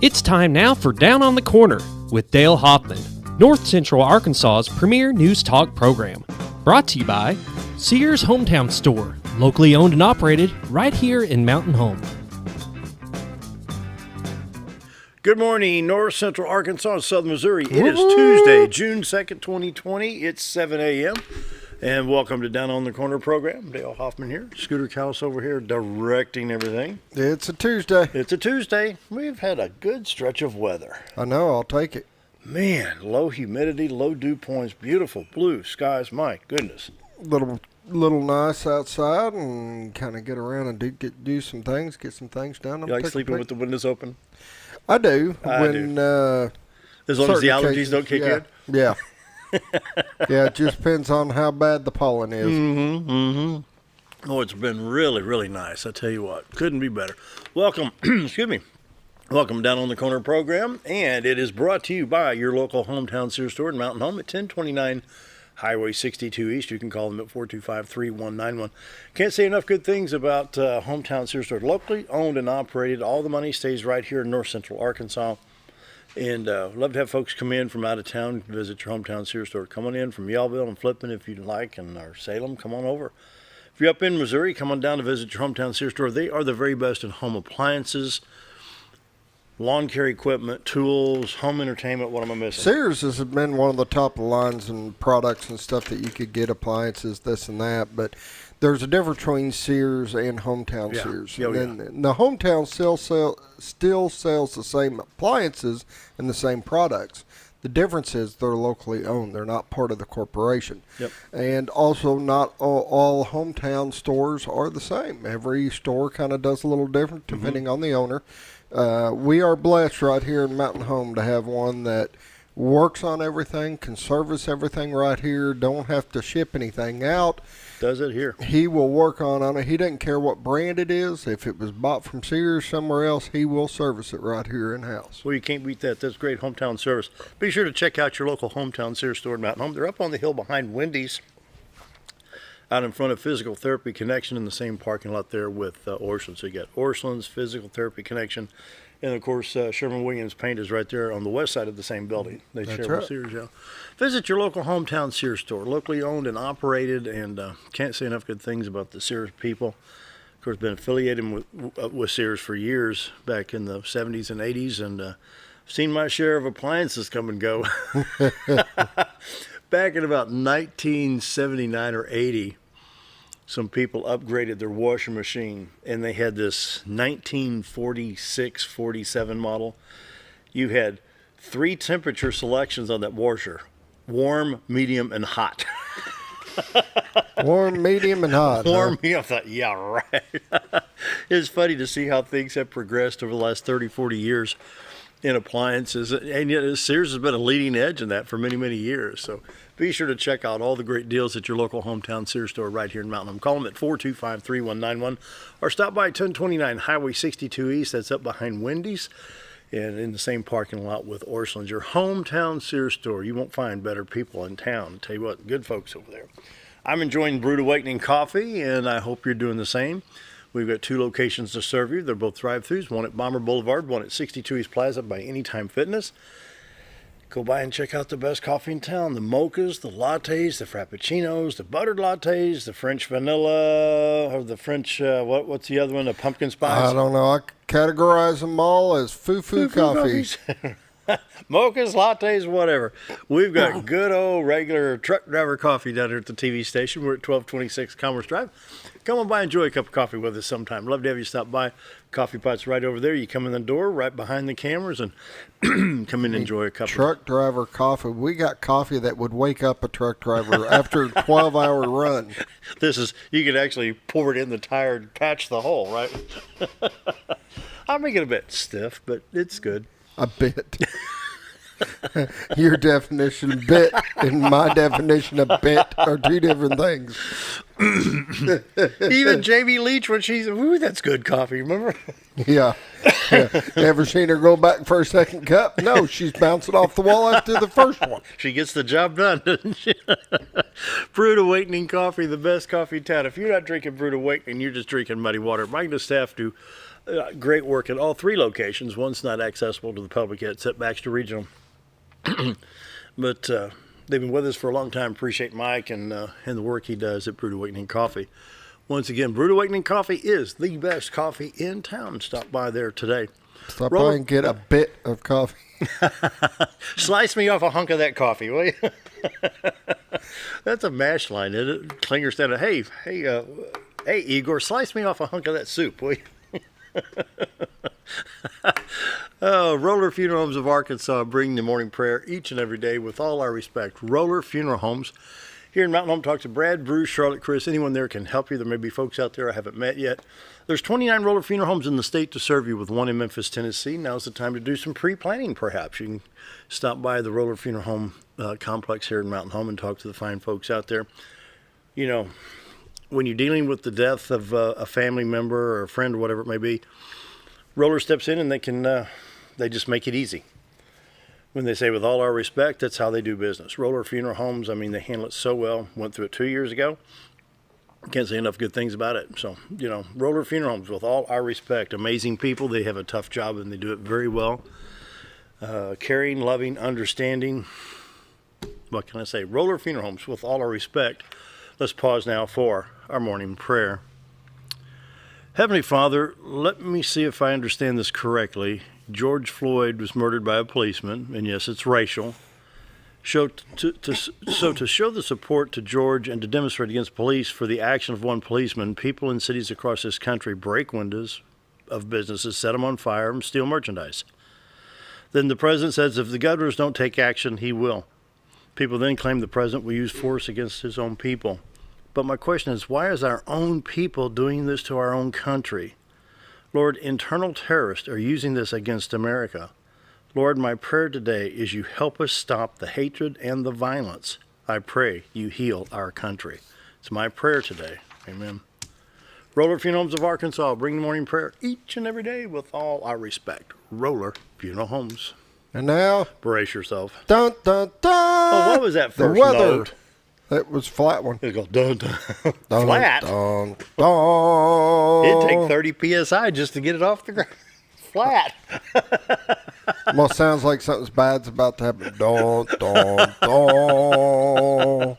It's time now for Down on the Corner with Dale Hoffman, North Central Arkansas's premier news talk program. Brought to you by Sears Hometown Store, locally owned and operated right here in Mountain Home. Good morning, North Central Arkansas and Southern Missouri. It is Tuesday, June 2nd, 2020. It's 7 a.m. And welcome to Down on the Corner program. Dale Hoffman here. Scooter Cowles over here directing everything. It's a Tuesday. It's a Tuesday. We've had a good stretch of weather. I know. I'll take it. Man, low humidity, low dew points, beautiful blue skies. My goodness. Little nice outside and kind of get around and do some things, get some things done. You like sleeping with the windows open? I do. As long as the allergies don't kick in? Yeah. Yeah, it just depends on how bad the pollen is. Oh, it's been really, really nice. I tell you what, couldn't be better. Welcome, excuse me. Welcome Down on the Corner program, and it is brought to you by your local hometown Sears store in Mountain Home at 1029 Highway 62 East. You can call them at 425-3191. Can't say enough good things about hometown Sears store. Locally owned and operated. All the money stays right here in North Central Arkansas. And love to have folks come in from out of town, visit your hometown Sears store. Come on in from Yellville and Flippin if you'd like, and or Salem, come on over. If you're up in Missouri, come on down to visit your hometown Sears store. They are the very best in home appliances, lawn care equipment, tools, home entertainment. What am I missing? Sears has been one of the top lines and products and stuff that you could get, appliances, this and that, but there's a difference between Sears and hometown Sears. And the hometown still sells the same appliances and the same products. The difference is they're locally owned. They're not part of the corporation. Yep. And also not all hometown stores are the same. Every store kind of does a little different depending on the owner. We are blessed right here in Mountain Home to have one that works on everything, can service everything right here, don't have to ship anything out. Does it here. He will work on it. He doesn't care what brand it is. If it was bought from Sears somewhere else, he will service it right here in-house. Well, you can't beat that. That's great hometown service. Be sure to check out your local hometown Sears store in Mountain Home. They're up on the hill behind Wendy's, out in front of Physical Therapy Connection in the same parking lot there with Orscheln. So you got Orscheln's Physical Therapy Connection. And, of course, Sherman-Williams Paint is right there on the west side of the same building. They share with Sears, yeah. Visit your local hometown Sears store, locally owned and operated, and can't say enough good things about the Sears people. Of course, been affiliated with Sears for years, back in the 70s and 80s, and seen my share of appliances come and go. Back in about 1979 or 80, some people upgraded their washing machine, and they had this 1946-47 model. You had 3 temperature selections on that washer: warm, medium, and hot. Warm, medium, and hot. Warm, medium. I thought, yeah, right. It's funny to see how things have progressed over the last 30, 40 years in appliances, and yet Sears has been a leading edge in that for many, many years. So be sure to check out all the great deals at your local hometown Sears store right here in Mountain Home. Call them at 425-3191 or stop by 1029 Highway 62 East. That's up behind Wendy's and in the same parking lot with Orscheln's. Your hometown Sears store. You won't find better people in town. I'll tell you what, good folks over there. I'm enjoying Brewed Awakening coffee, and I hope you're doing the same. We've got 2 locations to serve you. They're both drive-thrus, one at Bomber Boulevard, one at 62 East Plaza by Anytime Fitness. Go by and check out the best coffee in town. The mochas, the lattes, the frappuccinos, the buttered lattes, the French vanilla, or the French, what's the other one, the pumpkin spice? I don't know. I categorize them all as foo-foo coffees. Mochas, lattes, whatever. We've got good old regular truck driver coffee down here at the TV station. We're at 1226 Commerce Drive. Come on by and enjoy a cup of coffee with us sometime. Love to have you stop by. Coffee pot's right over there. You come in the door right behind the cameras and come in and enjoy a cup truck driver coffee. We got coffee that would wake up a truck driver after a 12-hour run. You could actually pour it in the tire and patch the hole, right? I'll make it a bit stiff, but it's good. A bit. Your definition of bit and my definition of bit are two different things. Even Jamie Leach, when she's, ooh, that's good coffee, remember? Yeah. Ever seen her go back for a second cup? No, she's bouncing off the wall after the first one. She gets the job done, doesn't she? Brewed Awakening Coffee, the best coffee in town. If you're not drinking Brewed Awakening, you're just drinking muddy water. Mike and the staff do great work at all three locations. One's not accessible to the public yet. It's at Baxter Regional. But they've been with us for a long time. Appreciate Mike and the work he does at Brewed Awakening Coffee. Once again, Brewed Awakening Coffee is the best coffee in town. Stop by there today. Stop by and get a bit of coffee. Slice me off a hunk of that coffee, will you? That's a MASH line, isn't it? Klinger standing, hey, Igor, slice me off a hunk of that soup, will you? Roller Funeral Homes of Arkansas bring the morning prayer each and every day with all our respect. Roller Funeral Homes. Here in Mountain Home, talk to Brad, Bruce, Charlotte, Chris. Anyone there can help you. There may be folks out there I haven't met yet. There's 29 Roller Funeral Homes in the state to serve you, with one in Memphis, Tennessee. Now's the time to do some pre-planning, perhaps. You can stop by the Roller Funeral Home complex here in Mountain Home and talk to the fine folks out there. You know, when you're dealing with the death of a family member or a friend or whatever it may be, Roller steps in and they just make it easy. When they say, with all our respect, that's how they do business. Roller Funeral Homes, I mean, they handle it so well. Went through it 2 years ago. Can't say enough good things about it. So, you know, Roller Funeral Homes, with all our respect. Amazing people. They have a tough job and they do it very well. Caring, loving, understanding. What can I say? Roller Funeral Homes, with all our respect. Let's pause now for our morning prayer. Heavenly Father, let me see if I understand this correctly. George Floyd was murdered by a policeman, and yes, it's racial. So to show the support to George and to demonstrate against police for the action of one policeman, people in cities across this country break windows of businesses, set them on fire, and steal merchandise. Then the president says if the governors don't take action, he will. People then claim the president will use force against his own people. But my question is, why is our own people doing this to our own country? Lord, internal terrorists are using this against America. Lord, my prayer today is you help us stop the hatred and the violence. I pray you heal our country. It's my prayer today. Amen. Roller Funeral Homes of Arkansas, bring the morning prayer each and every day with all our respect. Roller Funeral Homes. And now, brace yourself. Dun, dun, dun. Oh, what was that first the weather. note? That was a flat one. It goes dun, dun. Dun, Flat. Dun, dun. It'd take 30 psi just to get it off the ground. Flat. Well, it sounds like something's bad's about to happen. Dun, dun, dun.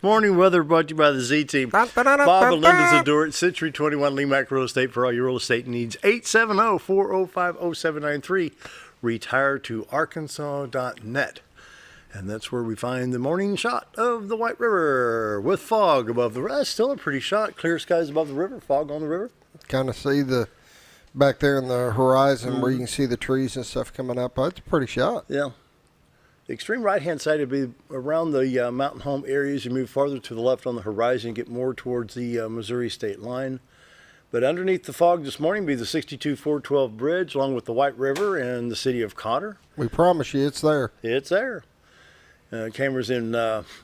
Morning weather brought to you by the Z Team. Bob and Linda Zador at Century 21 Lemac Real Estate for all your real estate needs. 870-405-0793. RetireToArkansas.net. And that's where we find the morning shot of the White River with fog above the river. Still a pretty shot. Clear skies above the river, fog on the river. Kind of see the back there in the horizon where you can see the trees and stuff coming up. That's a pretty shot. Yeah. The extreme right-hand side would be around the mountain home areas. You move farther to the left on the horizon, get more towards the Missouri state line. But underneath the fog this morning be the 62-412 bridge, along with the White River and the city of Cotter. We promise you it's there. It's there. Cameras in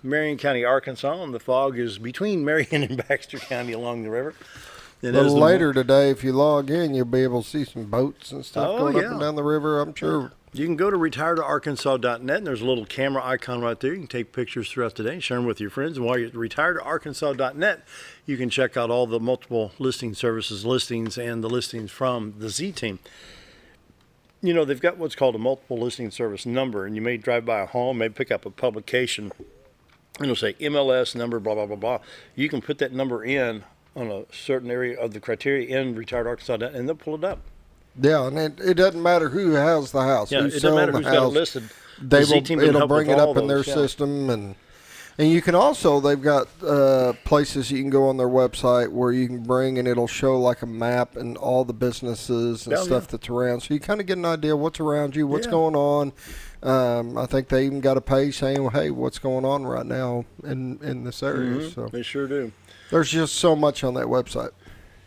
Marion County, Arkansas, and the fog is between Marion and Baxter County along the river. A little later today, if you log in, you'll be able to see some boats and stuff going up and down the river, I'm sure. You can go to RetireToArkansas.net, and there's a little camera icon right there. You can take pictures throughout the day, share them with your friends. And while you're at RetireToArkansas.net, you can check out all the multiple listing services listings and the listings from the Z Team. You know, they've got what's called a multiple listing service number, and you may drive by a home, may pick up a publication, and it'll say MLS number, blah, blah, blah, blah. You can put that number in on a certain area of the criteria in RetireToArkansas.net, and they'll pull it up. Yeah, and it doesn't matter who has the house. Yeah, it doesn't matter who's got it listed. It'll bring it up in their system, and you can also, they've got places you can go on their website where you can bring, and it'll show like a map and all the businesses and stuff that's around. So you kind of get an idea of what's around you, what's going on. I think they even got a page saying, well, hey, what's going on right now in this area. So they sure do. There's just so much on that website.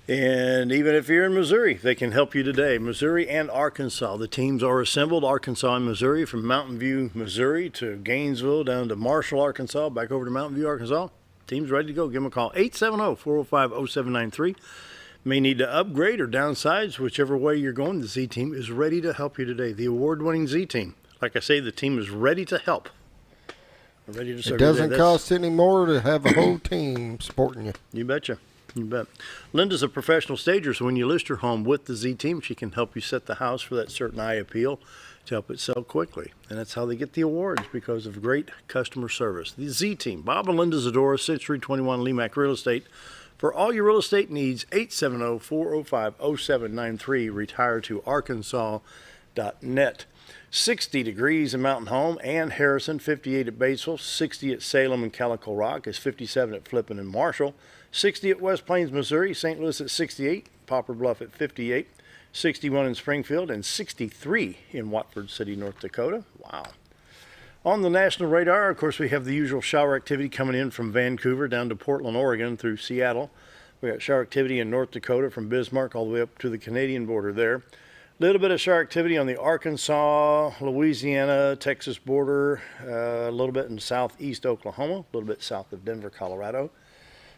And even if you're in Missouri, they can help you today. Missouri and Arkansas. The teams are assembled, Arkansas and Missouri, from Mountain View, Missouri to Gainesville, down to Marshall, Arkansas, back over to Mountain View, Arkansas. Team's ready to go. Give them a call, 870-405-0793. May need to upgrade or downsize, whichever way you're going. The Z-Team is ready to help you today. The award-winning Z-Team. Like I say, the team is ready to help. They're ready to serve. It doesn't cost any more to have a whole team supporting you. You betcha. You bet. Linda's a professional stager, so when you list your home with the Z-Team, she can help you set the house for that certain eye appeal to help it sell quickly. And that's how they get the awards, because of great customer service. The Z-Team, Bob and Linda Zadora, Century 21 Lemac Real Estate. For all your real estate needs, 870-405-0793, retire to arkansas.net. 60 degrees in Mountain Home and Harrison, 58 at Batesville, 60 at Salem and Calico Rock, is 57 at Flippin and Marshall, 60 at West Plains, Missouri, St. Louis at 68, Poplar Bluff at 58, 61 in Springfield, and 63 in Watford City, North Dakota. Wow. On the national radar, of course, we have the usual shower activity coming in from Vancouver down to Portland, Oregon through Seattle. We got shower activity in North Dakota from Bismarck all the way up to the Canadian border there. A little bit of shower activity on the Arkansas, Louisiana, Texas border, a little bit in southeast Oklahoma, a little bit south of Denver, Colorado.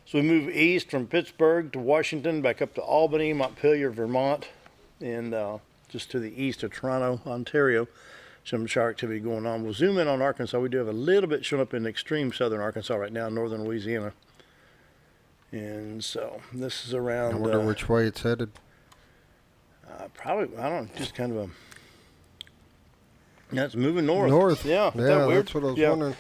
So we move east from Pittsburgh to Washington, back up to Albany, Montpelier, Vermont, and just to the east of Toronto, Ontario. Some shower activity going on. We'll zoom in on Arkansas. We do have a little bit showing up in extreme southern Arkansas right now, northern Louisiana. And so this is around... I wonder which way it's headed. Probably, I don't know, just kind of a... Yeah, it's moving north. North. Yeah, that's what I was wondering.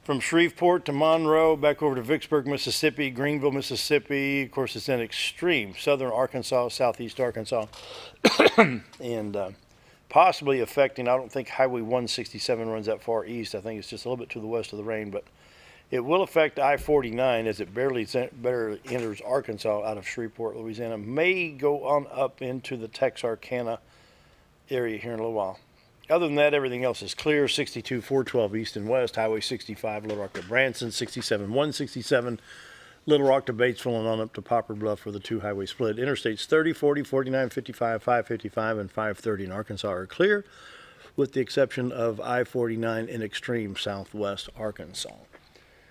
From Shreveport to Monroe, back over to Vicksburg, Mississippi, Greenville, Mississippi. Of course, it's in extreme southern Arkansas, southeast Arkansas. And possibly affecting, I don't think Highway 167 runs that far east. I think it's just a little bit to the west of the rain, but it will affect I-49 as it barely enters Arkansas out of Shreveport, Louisiana. May go on up into the Texarkana area here in a little while. Other than that, everything else is clear. 62, 412 east and west. Highway 65, Little Rock to Branson. 67, 167, Little Rock to Batesville, and on up to Poplar Bluff where the two highways split. Interstates 30, 40, 49, 55, 555, and 530 in Arkansas are clear, with the exception of I-49 in extreme southwest Arkansas.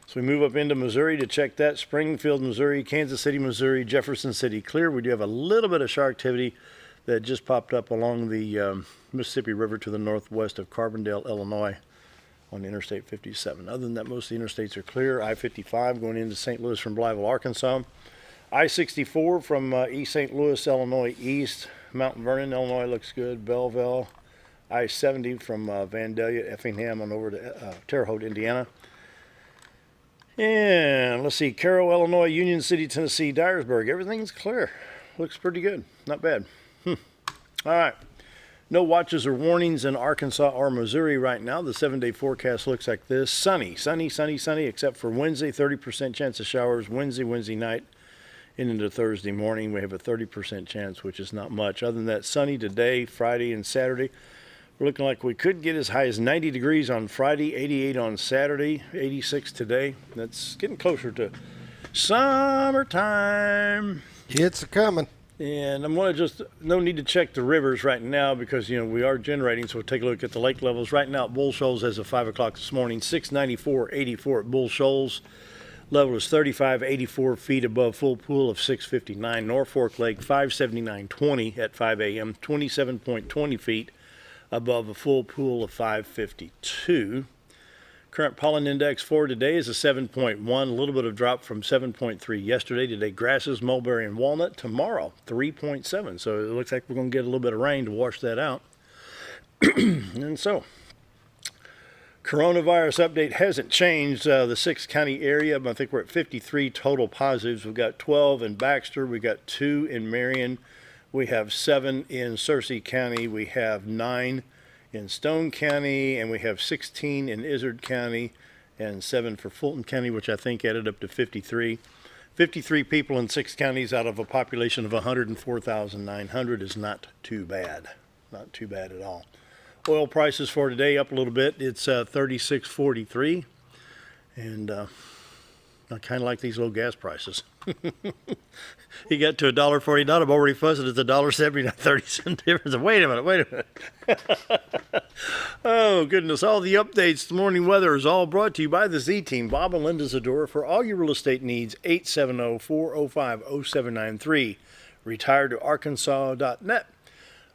So we move up into Missouri to check that. Springfield, Missouri, Kansas City, Missouri, Jefferson City clear. We do have a little bit of shower activity that just popped up along the Mississippi River to the northwest of Carbondale, Illinois on Interstate 57. Other than that, most of the interstates are clear. I-55 going into St. Louis from Blytheville, Arkansas. I-64 from East St. Louis, Illinois east. Mount Vernon, Illinois looks good. Belleville. I-70 from Vandalia, Effingham on over to Terre Haute, Indiana. And let's see, Cairo, Illinois, Union City, Tennessee, Dyersburg. Everything's clear. Looks pretty good. Not bad. All right. No watches or warnings in Arkansas or Missouri right now. The 7-day forecast looks like this. Sunny, sunny, sunny, sunny, except for Wednesday, 30% chance of showers. Wednesday night and into Thursday morning, we have a 30% chance, which is not much. Other than that, sunny today, Friday, and Saturday. We're looking like we could get as high as 90 degrees on Friday, 88 on Saturday, 86 today. That's getting closer to summertime. It's coming. And I'm going to just, no need to check the rivers right now because, you know, we are generating, so we'll take a look at the lake levels. Right now at Bull Shoals as of 5 o'clock this morning, 694.84 at Bull Shoals. Level is 35.84 feet above full pool of 659. Norfolk Lake, 579.20 at 5 a.m., 27.20 feet above a full pool of 552. Current pollen index for today is a 7.1, a little bit of drop from 7.3 yesterday. Today, grasses, mulberry, and walnut. Tomorrow, 3.7. So it looks like we're going to get a little bit of rain to wash that out. And so, coronavirus update hasn't changed. The 6-county area, I think we're at 53 total positives. We've got 12 in Baxter. We've got 2 in Marion. We have 7 in Searcy County. We have 9 in Stone County, and we have 16 in Izard County, and 7 for Fulton County, which I think added up to 53. 53 people in 6 counties out of a population of 104,900 is not too bad. Not too bad at all. Oil prices for today up a little bit. It's $36.43, and I kind of like these low gas prices. He got to $1.49. I'm already fussing at the $1.70, not 30-cent difference. Wait a minute. Oh, goodness. All the updates, the morning weather is all brought to you by the Z-Team. Bob and Linda Zadora for all your real estate needs, 870-405-0793. Retiredtoarkansas.net.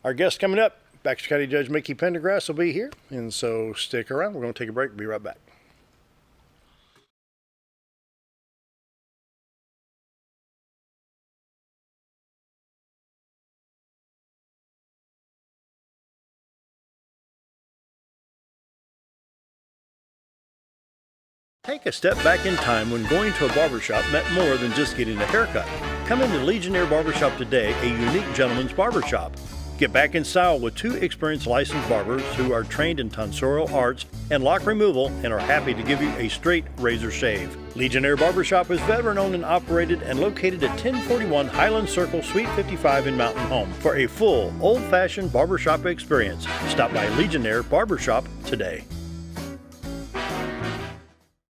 Our guest coming up, Baxter County Judge Mickey Pendergrass will be here. And so stick around. We're going to take a break. Be right back. Take a step back in time when going to a barbershop meant more than just getting a haircut. Come into Legionnaire Barbershop today, a unique gentleman's barbershop. Get back in style with 2 experienced licensed barbers who are trained in tonsorial arts and lock removal and are happy to give you a straight razor shave. Legionnaire Barbershop is veteran-owned and operated and located at 1041 Highland Circle, Suite 55 in Mountain Home. For a full, old-fashioned barbershop experience, stop by Legionnaire Barbershop today.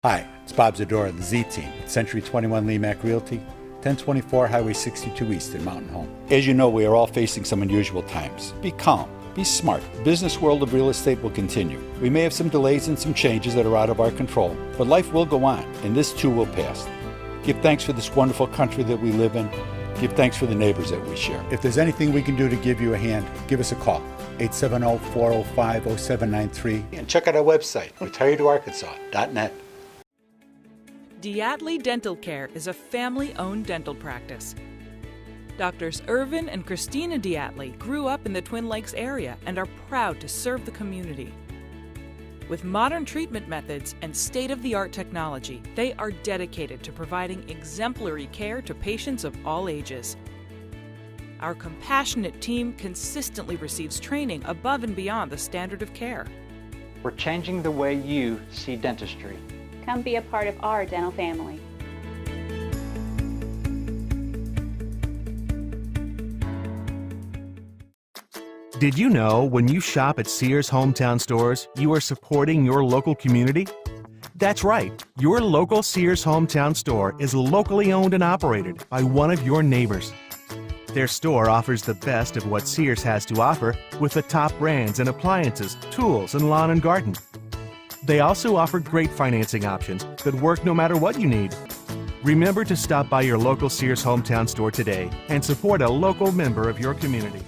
Hi, it's Bob Zadora of the Z-Team at Century 21 Lemac Realty, 1024 Highway 62 East in Mountain Home. As you know, we are all facing some unusual times. Be calm, be smart. The business world of real estate will continue. We may have some delays and some changes that are out of our control, but life will go on, and this too will pass. Give thanks for this wonderful country that we live in. Give thanks for the neighbors that we share. If there's anything we can do to give you a hand, give us a call, 870-405-0793, and check out our website, retiredtoarkansas.net. Diatley Dental Care is a family-owned dental practice. Doctors Irvin and Christina Diatley grew up in the Twin Lakes area and are proud to serve the community. With modern treatment methods and state-of-the-art technology, they are dedicated to providing exemplary care to patients of all ages. Our compassionate team consistently receives training above and beyond the standard of care. We're changing the way you see dentistry. Come be a part of our dental family. Did you know when you shop at Sears Hometown Stores, you are supporting your local community? That's right. Your local Sears Hometown Store is locally owned and operated by one of your neighbors. Their store offers the best of what Sears has to offer with the top brands and appliances, tools, and lawn and garden. They also offer great financing options that work no matter what you need. Remember to stop by your local Sears Hometown Store today and support a local member of your community.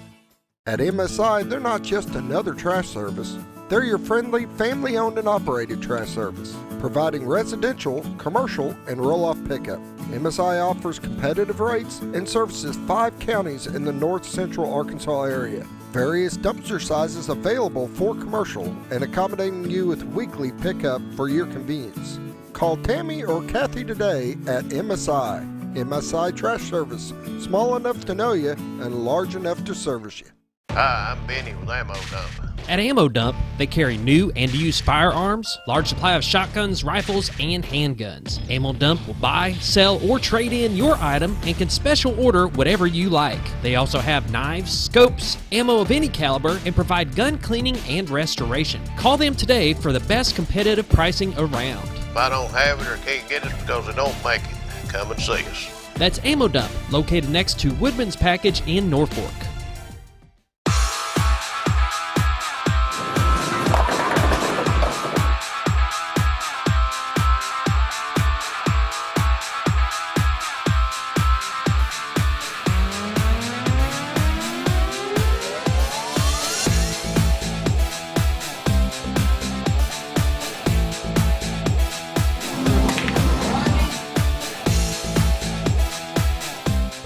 At MSI, they're not just another trash service. They're your friendly, family-owned and operated trash service, providing residential, commercial, and roll-off pickup. MSI offers competitive rates and services 5 counties in the north central Arkansas area. Various dumpster sizes available for commercial and accommodating you with weekly pickup for your convenience. Call Tammy or Kathy today at MSI. MSI Trash Service, small enough to know you and large enough to service you. Hi, I'm Benny with Ammo Dump. At Ammo Dump, they carry new and used firearms, large supply of shotguns, rifles, and handguns. Ammo Dump will buy, sell, or trade in your item and can special order whatever you like. They also have knives, scopes, ammo of any caliber, and provide gun cleaning and restoration. Call them today for the best competitive pricing around. If I don't have it or can't get it because they don't make it, come and see us. That's Ammo Dump, located next to Woodman's Package in Norfolk.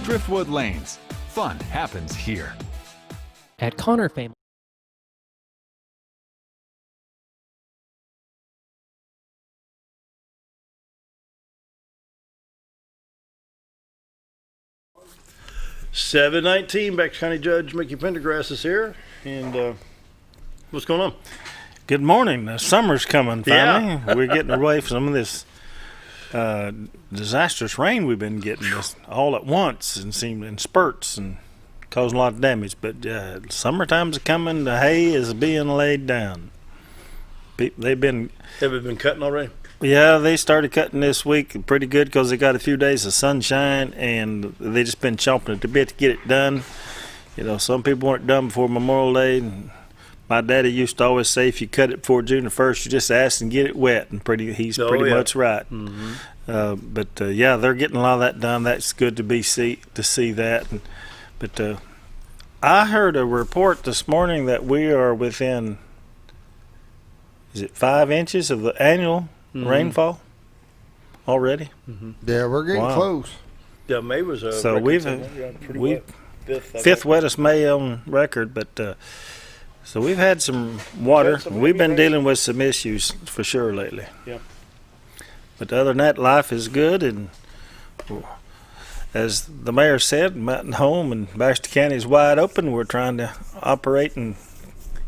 Driftwood Lanes. Fun happens here. At Connor Family. $7.19, Baxter County Judge Mickey Pendergrass is here. And what's going on? Good morning. The summer's coming finally. Yeah. We're getting away from some of this disastrous rain we've been getting just all at once and seemed in spurts and causing a lot of damage. But summertime's coming. The hay is being laid down. Have it been cutting already? Yeah, they started cutting this week pretty good because they got a few days of sunshine, and they just been chomping at the bit to get it done. You know, some people want it done before Memorial Day. And my daddy used to always say, if you cut it before June the 1st, you just ask and get it wet, and he's pretty much right. But yeah, they're getting a lot of that done. That's good to see that. But I heard a report this morning that we are within, is it 5 inches of the annual rainfall already? Yeah, we're getting close. Yeah, May was a so we've fifth wettest May on record, but so we've had some water. We've been dealing with some issues for sure lately. Yeah. But other than that, life is good, and as the mayor said, Mountain Home and Baxter County is wide open. We're trying to operate and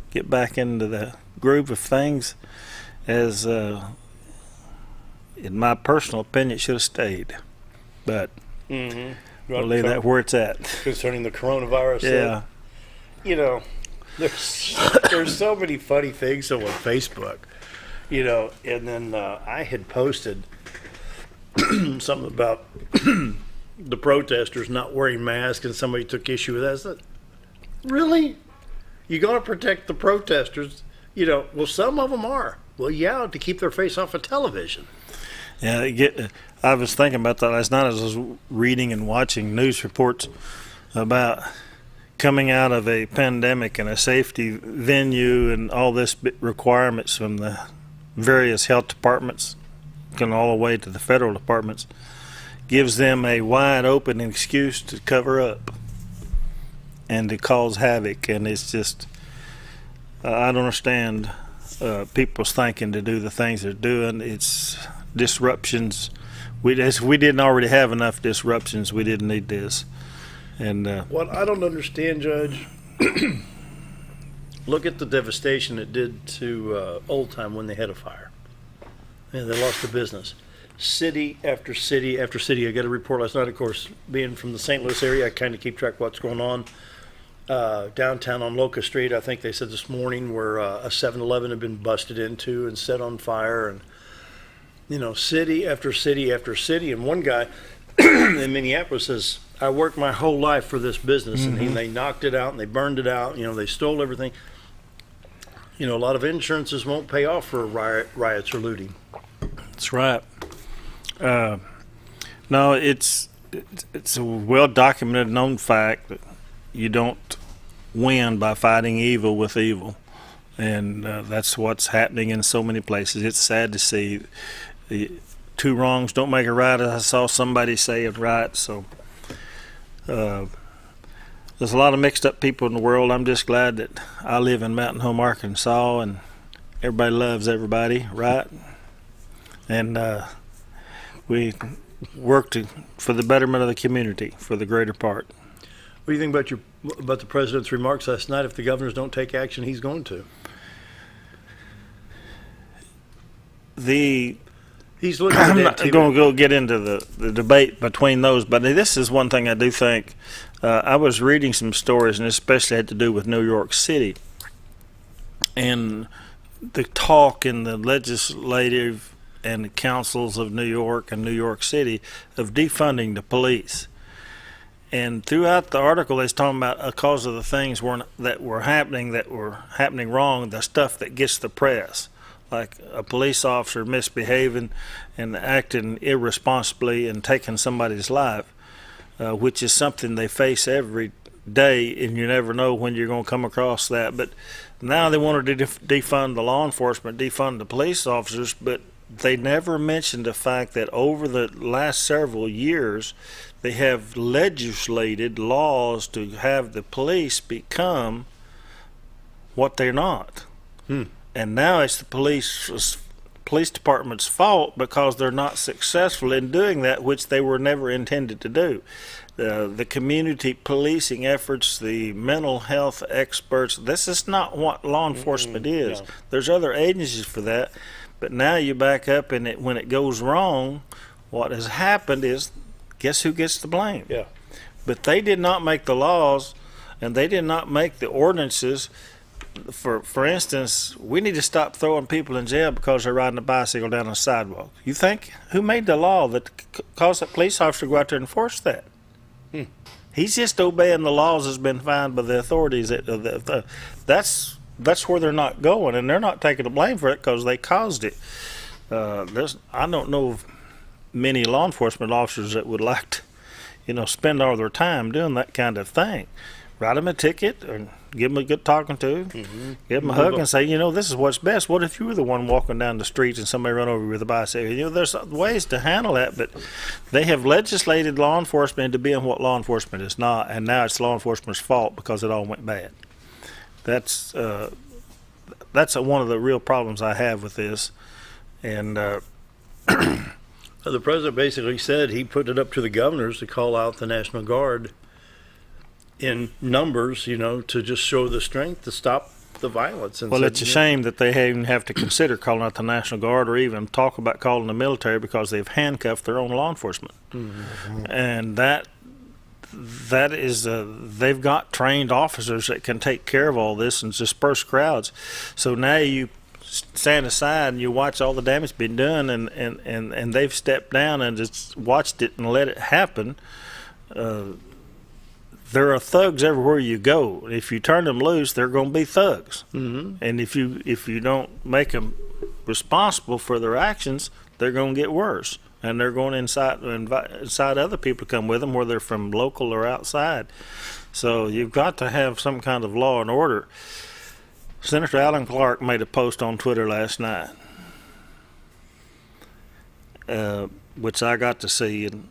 get back into the groove of things, as in my personal opinion, it should have stayed. But we'll leave that where it's at. Concerning the coronavirus. Yeah. You know, there's so many funny things on Facebook, you know, and then I had posted something about the protesters not wearing masks, and somebody took issue with that. I said, really? You're going to protect the protesters? You know, well, some of them are. Well, yeah, to keep their face off of television. Yeah, I was thinking about that last night as I was reading and watching news reports about coming out of a pandemic and a safety venue and all this requirements from the various health departments, going all the way to the federal departments, gives them a wide open excuse to cover up and to cause havoc. And it's just, I don't understand people's thinking to do the things they're doing. It's disruptions. We didn't already have enough disruptions. We didn't need this. And what I don't understand, Judge, look at the devastation it did to Old Time when they had a fire. And they lost the business. City after city after city. I got a report last night, of course, being from the St. Louis area, I kind of keep track of what's going on. Downtown on Locust Street, I think they said this morning, where a 7-Eleven had been busted into and set on fire. And, you know, city after city after city. And one guy in Minneapolis says, I worked my whole life for this business, and they knocked it out and they burned it out. You know, they stole everything. You know, a lot of insurances won't pay off for riots or looting. That's right. No, it's a well-documented, known fact that you don't win by fighting evil with evil, and that's what's happening in so many places. It's sad to see. The two wrongs don't make a right, as I saw somebody say it right. So there's a lot of mixed up people in the world. I'm just glad that I live in Mountain Home, Arkansas, and everybody loves everybody, right? And we work for the betterment of the community, for the greater part. What do you think about the president's remarks last night? If the governors don't take action, he's going to. He's looking at I'm not going to go get into the debate between those, but this is one thing I do think. I was reading some stories, and especially had to do with New York City, and the talk in the legislative and the councils of New York and New York City of defunding the police. And throughout the article, they was talking about a cause of the things that were happening wrong, the stuff that gets the press, like a police officer misbehaving and acting irresponsibly and taking somebody's life, which is something they face every day, and you never know when you're going to come across that. But now they wanted to defund the law enforcement, defund the police officers, but they never mentioned the fact that over the last several years, they have legislated laws to have the police become what they're not. And now it's the police department's fault because they're not successful in doing that, which they were never intended to do. The community policing efforts, the mental health experts, this is not what law enforcement is. No. There's other agencies for that. But now you back up, and when it goes wrong, what has happened is, guess who gets the blame? Yeah. But they did not make the laws, and they did not make the ordinances for instance, we need to stop throwing people in jail because they're riding a bicycle down a sidewalk. You think who made the law that caused a police officer to go out there and enforce that? He's just obeying the laws that's been found by the authorities. That's where they're not going, and they're not taking the blame for it because they caused it. I don't know of many law enforcement officers that would like to, spend all their time doing that kind of thing. Write them a ticket and give them a good talking to, give them a hug and say, this is what's best. What if you were the one walking down the street and somebody run over you with a bicycle? There's ways to handle that, but they have legislated law enforcement into being what law enforcement is not, and now it's law enforcement's fault because it all went bad. That's one of the real problems I have with this. And the president basically said he put it up to the governors to call out the National Guard in numbers, to just show the strength to stop the violence. And it's a shame that they even have to consider calling out the National Guard or even talk about calling the military because they've handcuffed their own law enforcement. And that is they've got trained officers that can take care of all this and disperse crowds. So now you stand aside and you watch all the damage being done, and they've stepped down and just watched it and let it happen. There are thugs everywhere you go. If you turn them loose, they're going to be thugs. And if you don't make them responsible for their actions, they're going to get worse. And they're going to incite other people to come with them, whether they're from local or outside. So you've got to have some kind of law and order. Senator Alan Clark made a post on Twitter last night, which I got to see, and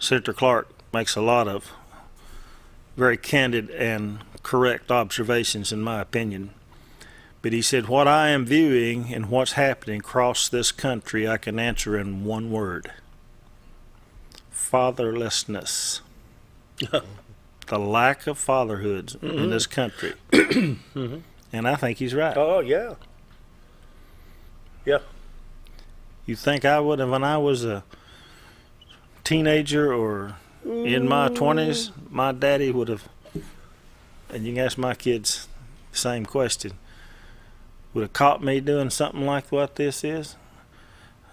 Senator Clark makes a lot of very candid and correct observations, in my opinion. But he said, what I am viewing and what's happening across this country, I can answer in one word: fatherlessness. The lack of fatherhood in this country. And I think he's right. Oh, yeah. Yeah. You think I would have, when I was a teenager or in my 20s, my daddy would have, and you can ask my kids the same question, would have caught me doing something like what this is?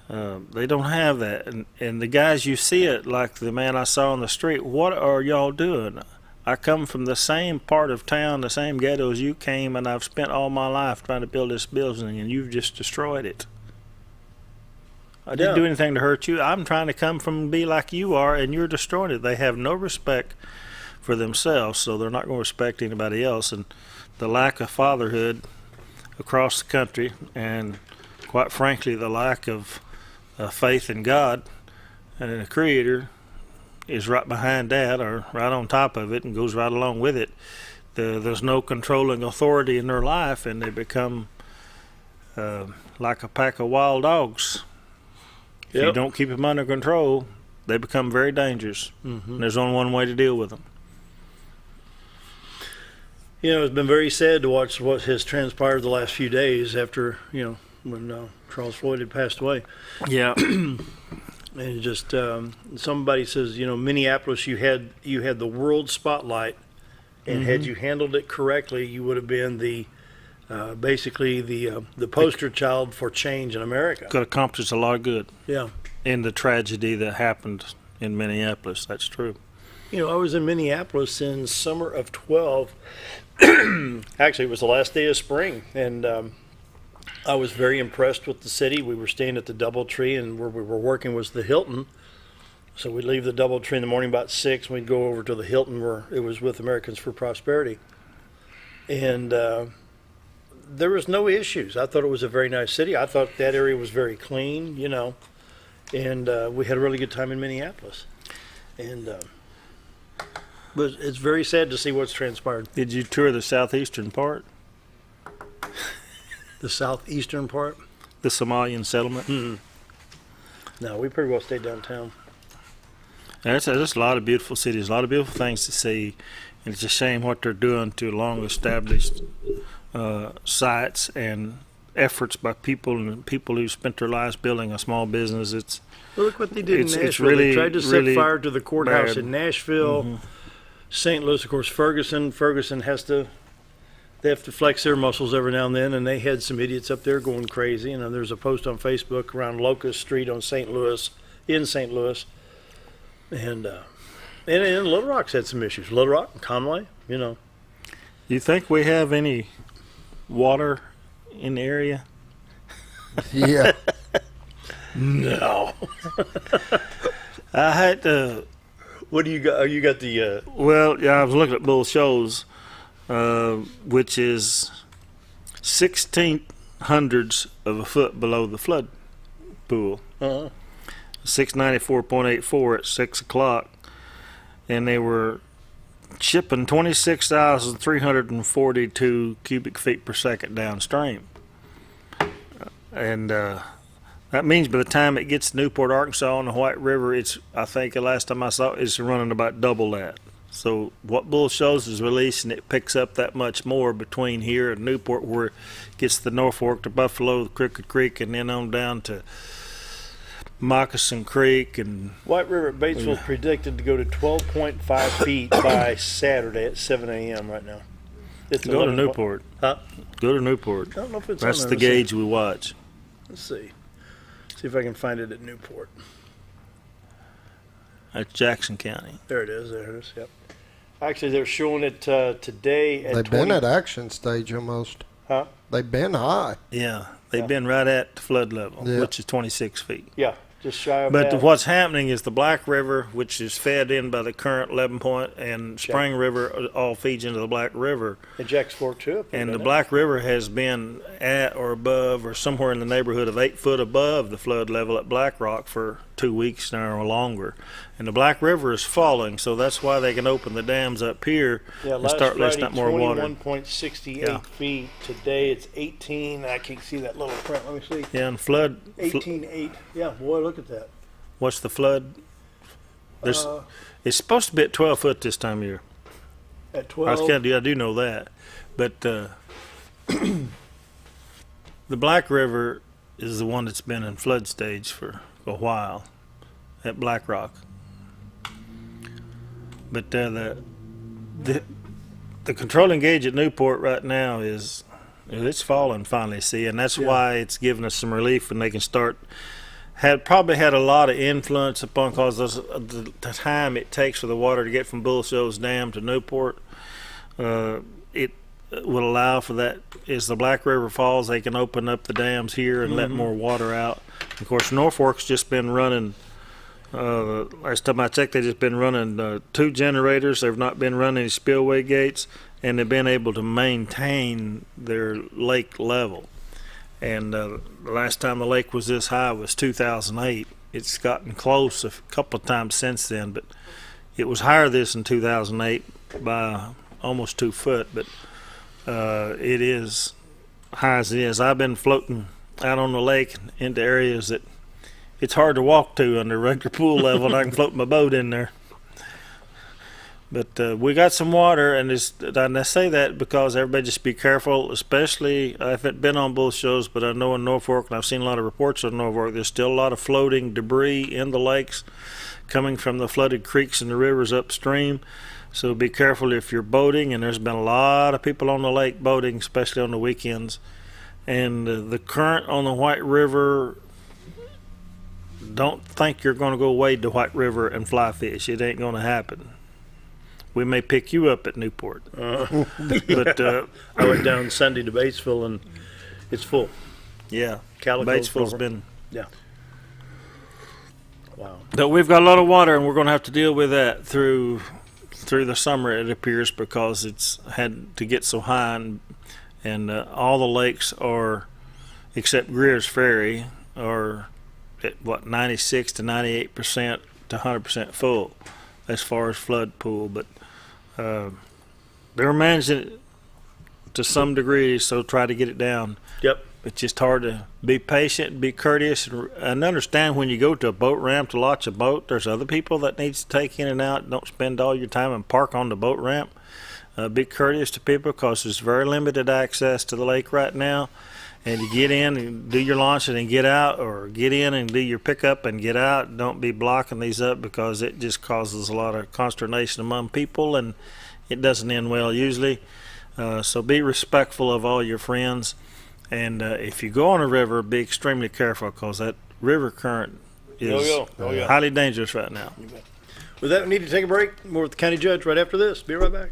They don't have that. And the guys, you see it, like the man I saw on the street, what are y'all doing? I come from the same part of town, the same ghetto as you came, and I've spent all my life trying to build this building, and you've just destroyed it. I didn't do anything to hurt you. I'm trying to come from and be like you are, and you're destroying it. They have no respect for themselves, so they're not going to respect anybody else. And the lack of fatherhood across the country, and quite frankly, the lack of faith in God and in the Creator is right behind that, or right on top of it, and goes right along with it. There's no controlling authority in their life, and they become like a pack of wild dogs. If you don't keep them under control, they become very dangerous. And there's only one way to deal with them. It's been very sad to watch what has transpired the last few days after, when Charles Floyd had passed away. Yeah. And just somebody says, Minneapolis, you had the world spotlight, and had you handled it correctly, you would have been basically the poster child for change in America. Could accomplish a lot of good. Yeah. In the tragedy that happened in Minneapolis, that's true. I was in Minneapolis in summer of 12. Actually, it was the last day of spring, and I was very impressed with the city. We were staying at the DoubleTree, and where we were working was the Hilton. So we'd leave the DoubleTree in the morning about 6, and we'd go over to the Hilton where it was with Americans for Prosperity. And there was no issues. I thought it was a very nice city. I thought that area was very clean, and we had a really good time in Minneapolis. And but it's very sad to see what's transpired. Did you tour the southeastern part? The southeastern part? The Somalian settlement? No, we pretty well stayed downtown. There's a lot of beautiful cities, a lot of beautiful things to see, and it's a shame what they're doing to long-established sites and efforts by people who spent their lives building a small business. Well, look what they did in Nashville. They tried to set fire to the courthouse in Nashville, St. Louis, of course, Ferguson. Ferguson has to They have to flex their muscles every now and then, and they had some idiots up there going crazy. And there's a post on Facebook around Locust Street in St. Louis, and Little Rock's had some issues. Little Rock and Conway, You think we have any water in the area? Yeah. No. I had to. What do you got? You got the. Well, yeah, I was looking at Bull Shoals, which is 1/1600ths of a foot below the flood pool. 694.84 at 6 o'clock, and they were shipping 26,342 cubic feet per second downstream. And that means by the time it gets to Newport, Arkansas on the White River, I think the last time I saw it, it's running about double that. So what Bull Shoals is releasing, it picks up that much more between here and Newport, where it gets the North Fork to Buffalo, the Crooked Creek, and then on down to Moccasin Creek. And White River at Batesville predicted to go to 12.5 feet by Saturday at 7 a.m. right now. Go to Newport. Huh? Go to Newport. I don't know if it's That's on the there. gauge we watch. Let's see. See if I can find it at Newport. That's Jackson County. There it is. Yep. Actually, they're showing it today at They've been at action stage almost. Huh? They've been high. Yeah, they've been right at the flood level, Yeah. which is 26 feet. Yeah, just shy of But that. what's happening is the Black River, which is fed in by the current 11 Point, and Spring River all feeds into the Black River. And Jack's Fork too. And the Black River has been at or above or somewhere in the neighborhood of 8 foot above the flood level at Black Rock for 2 weeks now or longer. And the Black River is falling, so that's why they can open the dams up here and start letting out more water. 21.68 feet. Today it's 18. I can't see that little print. Let me see. Yeah, and flood. 18.8. Yeah, boy, look at that. What's the flood? There's. It's supposed to be at 12 foot this time of year. At 12. I do know that, but the Black River is the one that's been in flood stage for a while at Black Rock. But the controlling gauge at Newport right now it's falling finally. See, and that's why it's giving us some relief, and they can start. Probably had a lot of influence upon because the time it takes for the water to get from Bull Shoals Dam to Newport. It will allow for that. As the Black River falls, they can open up the dams here and let more water out. Of course, Norfolk's just been running. Last time I checked, they've just been running 2 generators. They've not been running any spillway gates, and they've been able to maintain their lake level. And the last time the lake was this high was 2008. It's gotten close a couple of times since then, but it was higher this in 2008 by almost 2 foot. But it is high as it is. I've been floating out on the lake into areas that it's hard to walk to under regular pool level, and I can float my boat in there. But we got some water, and I say that because everybody just be careful, especially I haven't been on both shows, but I know in Norfolk, and I've seen a lot of reports on Norfolk, there's still a lot of floating debris in the lakes coming from the flooded creeks and the rivers upstream. So be careful if you're boating, and there's been a lot of people on the lake boating, especially on the weekends. And the current on the White River, don't think you're going to go wade the White River and fly fish. It ain't going to happen. We may pick you up at Newport. But I went down Sunday to Batesville, and it's full. Yeah, Calico's Batesville's full. been. Yeah. Wow. But we've got a lot of water, and we're going to have to deal with that through the summer, it appears, because it's had to get so high, and all the lakes are, except Greer's Ferry, are at 96 to 98% to 100% full as far as flood pool. But they're managing it to some degree, so try to get it down. Yep. It's just hard to be patient, be courteous, and understand when you go to a boat ramp to launch a boat, there's other people that needs to take in and out. Don't spend all your time and park on the boat ramp. Be courteous to people because there's very limited access to the lake right now. And you get in and do your launch and then get out, or get in and do your pickup and get out. Don't be blocking these up because it just causes a lot of consternation among people, and it doesn't end well usually. So be respectful of all your friends. And if you go on a river, be extremely careful because that river current is highly dangerous right now. With that, we need to take a break. More with the county judge right after this. Be right back.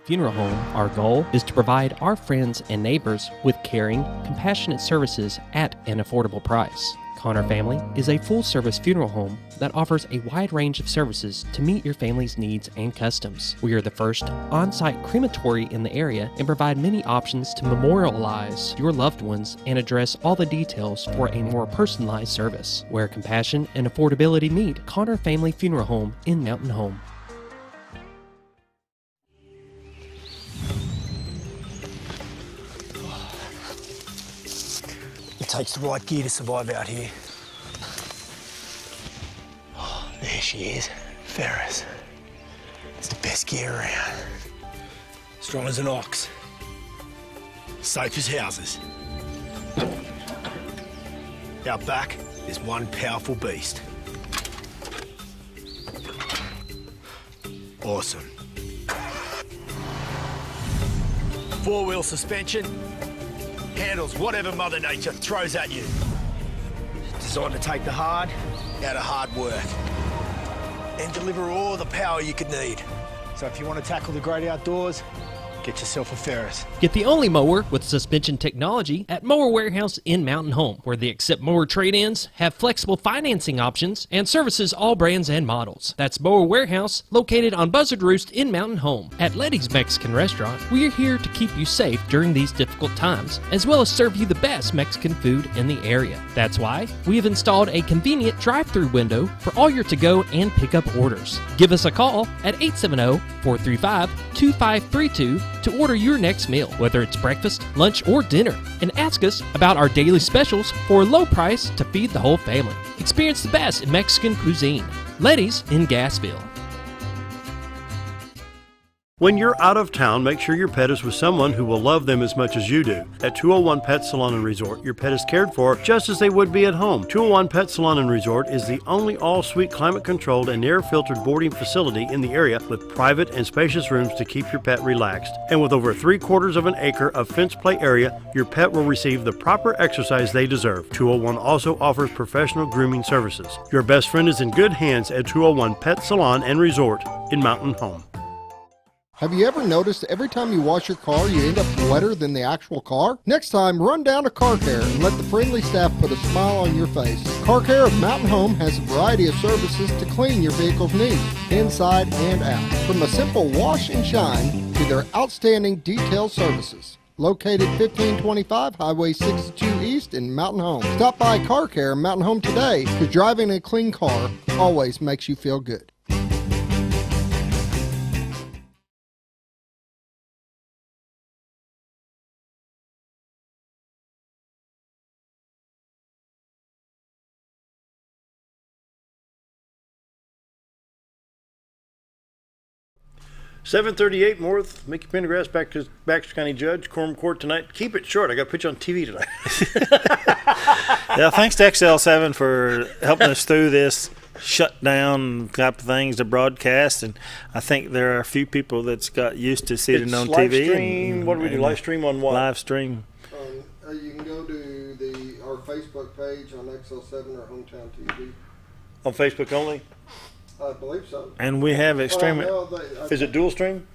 Funeral Home, our goal is to provide our friends and neighbors with caring, compassionate services at an affordable price. Connor Family is a full-service funeral home that offers a wide range of services to meet your family's needs and customs. We are the first on-site crematory in the area and provide many options to memorialize your loved ones and address all the details for a more personalized service. Where compassion and affordability meet, Connor Family Funeral Home in Mountain Home. It takes the right gear to survive out here. Oh, there she is, Ferris. It's the best gear around. Strong as an ox. Safe as houses. Out back, there's one powerful beast. Awesome. Four-wheel suspension. Handles whatever Mother Nature throws at you. Designed to take the hard out of hard work and deliver all the power you could need. So if you want to tackle the great outdoors, get yourself a Ferris. Get the only mower with suspension technology at Mower Warehouse in Mountain Home, where they accept mower trade-ins, have flexible financing options, and services all brands and models. That's Mower Warehouse, located on Buzzard Roost in Mountain Home. At Letty's Mexican Restaurant, we are here to keep you safe during these difficult times, as well as serve you the best Mexican food in the area. That's why we have installed a convenient drive-through window for all your to-go and pickup orders. Give us a call at 870-435-2532 to order your next meal, whether it's breakfast, lunch, or dinner, and ask us about our daily specials for a low price to feed the whole family. Experience the best in Mexican cuisine. Letty's in Gassville. When you're out of town, make sure your pet is with someone who will love them as much as you do. At 201 Pet Salon and Resort, your pet is cared for just as they would be at home. 201 Pet Salon and Resort is the only all-suite climate-controlled and air-filtered boarding facility in the area with private and spacious rooms to keep your pet relaxed. And with over 3/4 of an acre of fenced play area, your pet will receive the proper exercise they deserve. 201 also offers professional grooming services. Your best friend is in good hands at 201 Pet Salon and Resort in Mountain Home. Have you ever noticed every time you wash your car, you end up wetter than the actual car? Next time, run down to Car Care and let the friendly staff put a smile on your face. Car Care of Mountain Home has a variety of services to clean your vehicle's needs, inside and out. From a simple wash and shine to their outstanding detailed services. Located 1525 Highway 62 East in Mountain Home. Stop by Car Care in Mountain Home today, because driving a clean car always makes you feel good. $7:38 more with Mickey Pendergrass, back to Baxter County Judge, Quorum Court tonight. Keep it short. I got to put you on TV tonight. Yeah, thanks to XL7 for helping us through this shutdown type of things to broadcast, and I think there are a few people that's got used to seeing it on live TV. Stream. What do we do? Live stream on what? Live stream. You can go to our Facebook page on XL7 or Hometown TV. On Facebook only? I believe so. And we have it streaming. Is it dual stream?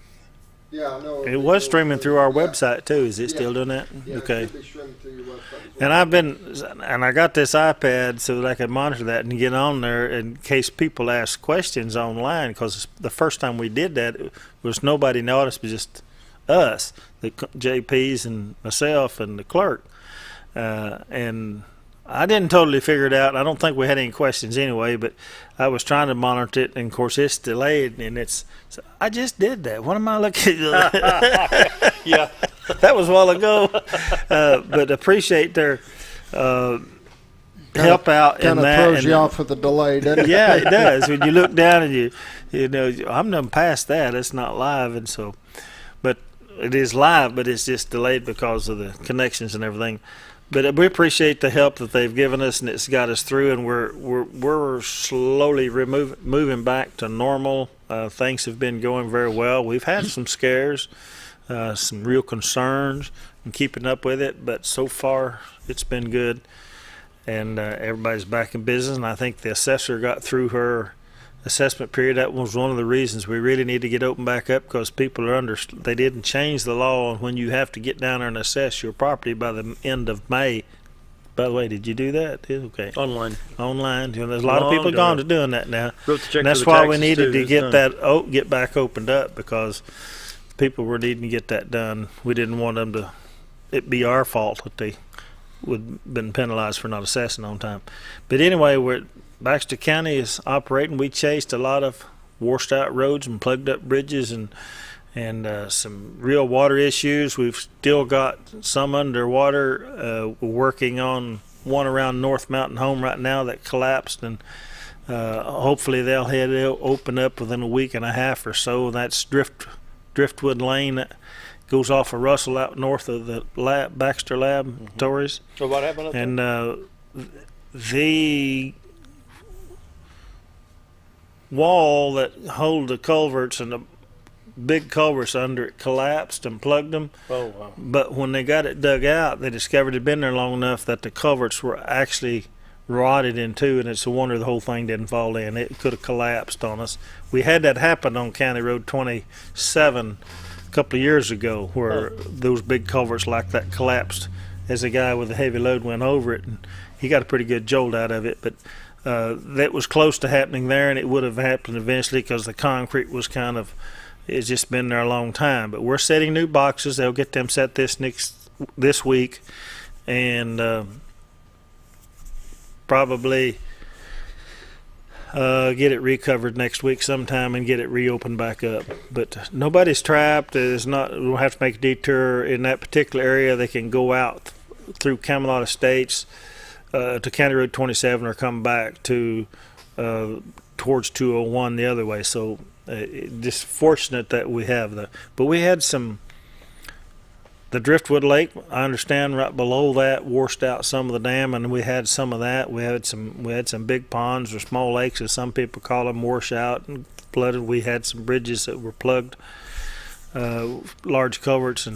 Yeah, I know. It was streaming through our website too. Is it still doing that? Yeah, okay. It should be streaming through your website. And I got this iPad so that I could monitor that and get on there in case people ask questions online. Because the first time we did that, it was nobody in the audience, but just us, the JPs and myself and the clerk, and I didn't totally figure it out. I don't think we had any questions anyway, but I was trying to monitor it, and of course it's delayed, and so I just did that. What am I looking at? Yeah. That was a while ago. But appreciate their help out in that. Kind of throws you off with the delay, doesn't it? Yeah, it does. When you look down and you know, I'm done past that. It's not live, and so, but it is live, but it's just delayed because of the connections and everything. But we appreciate the help that they've given us, and it's got us through, and we're slowly moving back to normal. Things have been going very well. We've had some scares, some real concerns, and keeping up with it, but so far it's been good, and everybody's back in business. And I think the assessor got through her assessment period. That was one of the reasons we really need to get open back up, because people are they didn't change the law on when you have to get down there and assess your property by the end of May. By the way, did you do that? Okay. Online. You know, there's a lot of people gone to doing that now. Wrote the check and that's for the why we taxes, needed too. to get get back opened up, because people were needing to get that done. We didn't want them to it be our fault that they would have been penalized for not assessing on time. But anyway, Baxter County is operating. We chased a lot of washed out roads and plugged up bridges and some real water issues. We've still got some underwater. We're working on one around North Mountain Home right now that collapsed, and hopefully they'll open up within a week and a half or so. That's Driftwood Lane that goes off of Russell out north of the Baxter Laboratories. So what happened up there? And the wall that hold the culverts and the big culverts under it collapsed and plugged them. Oh, wow. But when they got it dug out, they discovered it had been there long enough that the culverts were actually rotted in two, and it's a wonder the whole thing didn't fall in. It could have collapsed on us. We had that happen on County Road 27 a couple of years ago, where those big culverts like that collapsed as a guy with a heavy load went over it, and he got a pretty good jolt out of it. But that was close to happening there, and it would have happened eventually because the concrete was it's just been there a long time. But we're setting new boxes. They'll get them set this week, and probably get it recovered next week sometime and get it reopened back up. But nobody's trapped. We don't have to make a detour in that particular area. They can go out through Camelot Estates to County Road 27 or come back to towards 201 the other way. So just fortunate that we have that. But we had the Driftwood Lake, I understand, right below that washed out some of the dam, and we had some of that. We had some big ponds or small lakes, as some people call them, wash out and flooded. We had some bridges that were plugged, large culverts,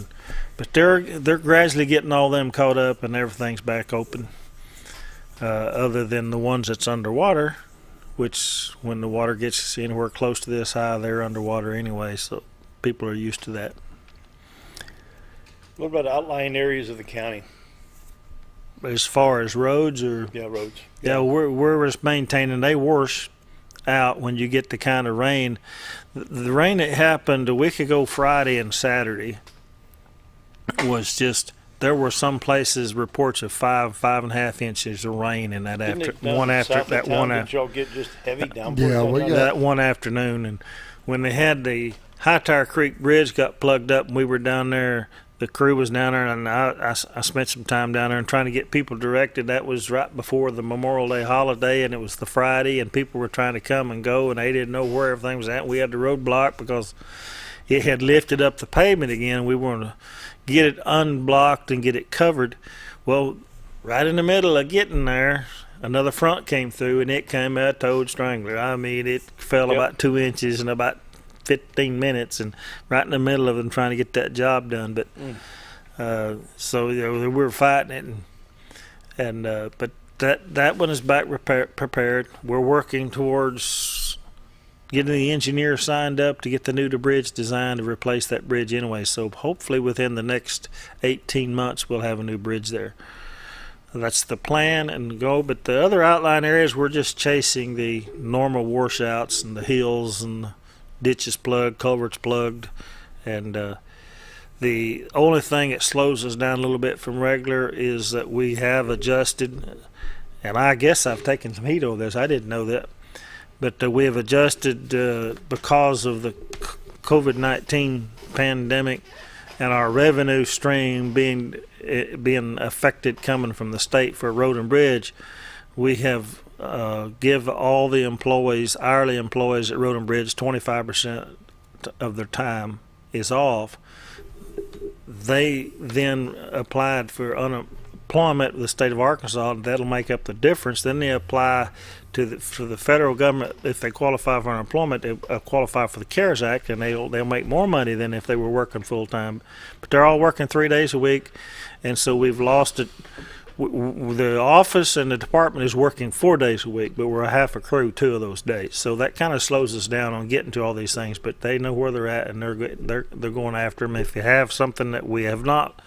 but they're gradually getting all them caught up, and everything's back open. Other than the ones that's underwater, which when the water gets anywhere close to this high, they're underwater anyway, so people are used to that. What about outlying areas of the county? As far as roads, or roads. Yeah, we're just maintaining. They wash out when you get the kind of rain. The rain that happened a week ago, Friday and Saturday, was just. There were some places reports of 5.5 inches of rain in that Did y'all get just heavy downpours? Yeah, that one afternoon, and when they had the High Tire Creek Bridge got plugged up, and we were down there. The crew was down there, and I spent some time down there and trying to get people directed. That was right before the Memorial Day holiday, and it was the Friday, and people were trying to come and go, and they didn't know where everything was at. We had the road blocked because it had lifted up the pavement again. We wanted to get it unblocked and get it covered. Well, right in the middle of getting there, another front came through, and it came out toad strangler. I mean, it fell about 2 inches in about 15 minutes, and right in the middle of them trying to get that job done. But so we were fighting it, but that one is back prepared. We're working towards getting the engineer signed up to get the new bridge designed to replace that bridge anyway. So hopefully within the next 18 months we'll have a new bridge there. That's the plan and go. But the other outlying areas, we're just chasing the normal washouts and the hills and the ditches plugged, culverts plugged, and the only thing that slows us down a little bit from regular is that we have adjusted, and I guess I've taken some heat over this. I didn't know that. But we have adjusted because of the COVID-19 pandemic and our revenue stream being affected coming from the state for road and bridge. we have give all the employees, hourly employees at Road and Bridge, 25% of their time is off. They then applied for unemployment with the state of Arkansas. That'll make up the difference. Then they apply to the federal government. If they qualify for unemployment, they qualify for the CARES Act, and they'll make more money than if they were working full time. But they're all working 3 days a week, and so we've lost it. The office and the department is working 4 days a week, but we're a half a crew 2 of those days. So that kind of slows us down on getting to all these things. But they know where they're at, and they're going after them. If you have something that we have not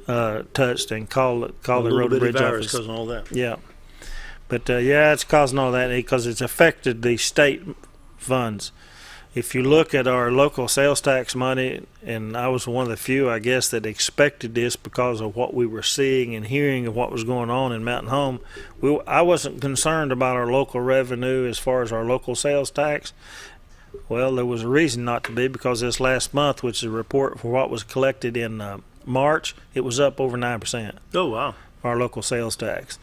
touched, and call the Road and Bridge office. Causing all that. Yeah, but it's causing all that because it's affected the state funds. If you look at our local sales tax money, and I was one of the few, I guess, that expected this because of what we were seeing and hearing of what was going on in Mountain Home, I wasn't concerned about our local revenue as far as our local sales tax. Well, there was a reason not to be, because this last month, which is a report for what was collected in March, it was up over 9%. Oh, wow. Our local sales tax.